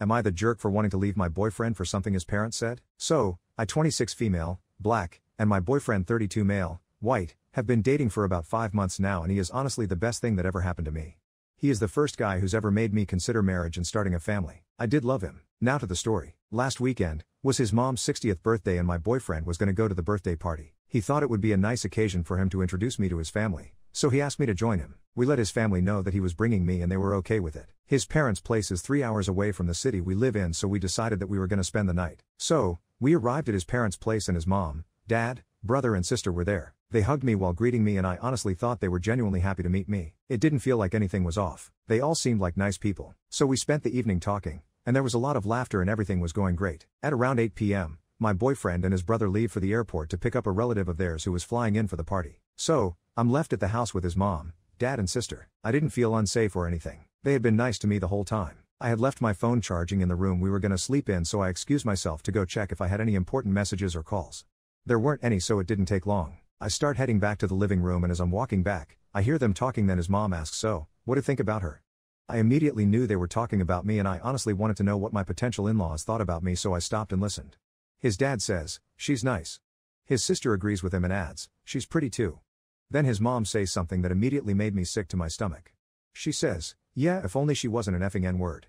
Am I the jerk for wanting to leave my boyfriend for something his parents said? So, I 26 female, black, and my boyfriend 32 male, white, have been dating for about 5 months now and he is honestly the best thing that ever happened to me. He is the first guy who's ever made me consider marriage and starting a family. I did love him. Now to the story. Last weekend was his mom's 60th birthday and my boyfriend was going to go to the birthday party. He thought it would be a nice occasion for him to introduce me to his family, so he asked me to join him. We let his family know that he was bringing me and they were okay with it. His parents' place is 3 hours away from the city we live in, so we decided that we were going to spend the night. So, we arrived at his parents' place and his mom, dad, brother and sister were there. They hugged me while greeting me and I honestly thought they were genuinely happy to meet me. It didn't feel like anything was off. They all seemed like nice people. So we spent the evening talking, and there was a lot of laughter and everything was going great. At around 8 p.m., my boyfriend and his brother leave for the airport to pick up a relative of theirs who was flying in for the party. So, I'm left at the house with his mom, dad and sister. I didn't feel unsafe or anything. They had been nice to me the whole time. I had left my phone charging in the room we were going to sleep in, so I excused myself to go check if I had any important messages or calls. There weren't any, so it didn't take long. I start heading back to the living room and as I'm walking back, I hear them talking. Then his mom asks, "So, what do you think about her?" I immediately knew they were talking about me and I honestly wanted to know what my potential in-laws thought about me, so I stopped and listened. His dad says, "She's nice." His sister agrees with him and adds, "She's pretty too." Then his mom says something that immediately made me sick to my stomach. She says, "Yeah, if only she wasn't an effing N-word."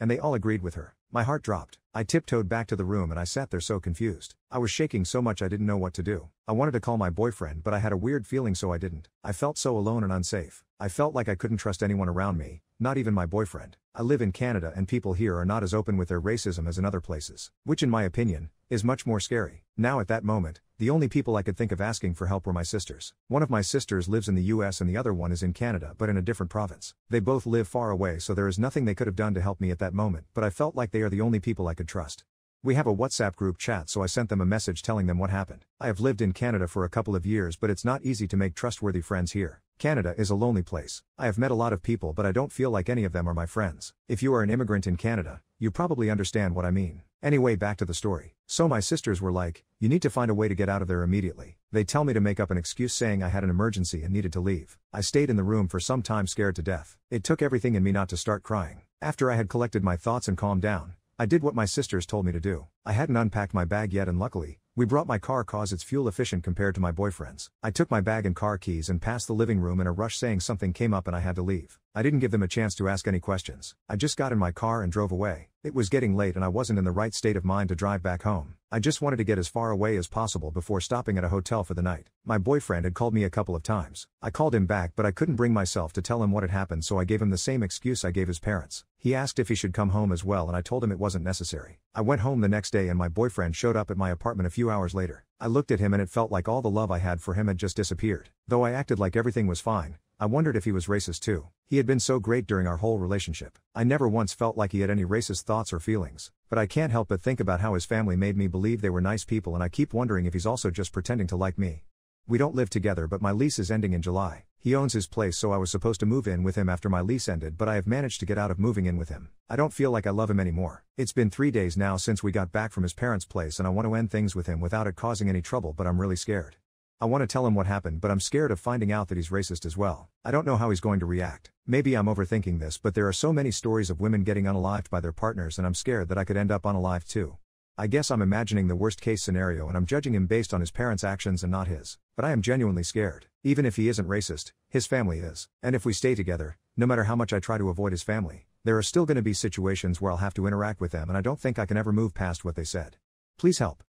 And they all agreed with her. My heart dropped. I tiptoed back to the room and I sat there so confused. I was shaking so much I didn't know what to do. I wanted to call my boyfriend but I had a weird feeling so I didn't. I felt so alone and unsafe. I felt like I couldn't trust anyone around me, not even my boyfriend. I live in Canada and people here are not as open with their racism as in other places, which in my opinion, is much more scary. Now at that moment, the only people I could think of asking for help were my sisters. One of my sisters lives in the US and the other one is in Canada but in a different province. They both live far away, so there is nothing they could have done to help me at that moment, but I felt like they are the only people I could trust. We have a WhatsApp group chat, so I sent them a message telling them what happened. I have lived in Canada for a couple of years but it's not easy to make trustworthy friends here. Canada is a lonely place. I have met a lot of people but I don't feel like any of them are my friends. If you are an immigrant in Canada, you probably understand what I mean. Anyway, back to the story. So my sisters were like, "You need to find a way to get out of there immediately." They tell me to make up an excuse saying I had an emergency and needed to leave. I stayed in the room for some time scared to death. It took everything in me not to start crying. After I had collected my thoughts and calmed down, I did what my sisters told me to do. I hadn't unpacked my bag yet and luckily, we brought my car cause it's fuel efficient compared to my boyfriend's. I took my bag and car keys and passed the living room in a rush saying something came up and I had to leave. I didn't give them a chance to ask any questions. I just got in my car and drove away. It was getting late and I wasn't in the right state of mind to drive back home. I just wanted to get as far away as possible before stopping at a hotel for the night. My boyfriend had called me a couple of times. I called him back but I couldn't bring myself to tell him what had happened, so I gave him the same excuse I gave his parents. He asked if he should come home as well and I told him it wasn't necessary. I went home the next day and my boyfriend showed up at my apartment a few hours later. I looked at him and it felt like all the love I had for him had just disappeared. Though I acted like everything was fine, I wondered if he was racist too. He had been so great during our whole relationship. I never once felt like he had any racist thoughts or feelings. But I can't help but think about how his family made me believe they were nice people, and I keep wondering if he's also just pretending to like me. We don't live together but my lease is ending in July. He owns his place, so I was supposed to move in with him after my lease ended, but I have managed to get out of moving in with him. I don't feel like I love him anymore. It's been 3 days now since we got back from his parents' place and I want to end things with him without it causing any trouble, but I'm really scared. I want to tell him what happened, but I'm scared of finding out that he's racist as well. I don't know how he's going to react. Maybe I'm overthinking this, but there are so many stories of women getting unalived by their partners and I'm scared that I could end up unalived too. I guess I'm imagining the worst case scenario and I'm judging him based on his parents' actions and not his. But I am genuinely scared. Even if he isn't racist, his family is. And if we stay together, no matter how much I try to avoid his family, there are still going to be situations where I'll have to interact with them and I don't think I can ever move past what they said. Please help.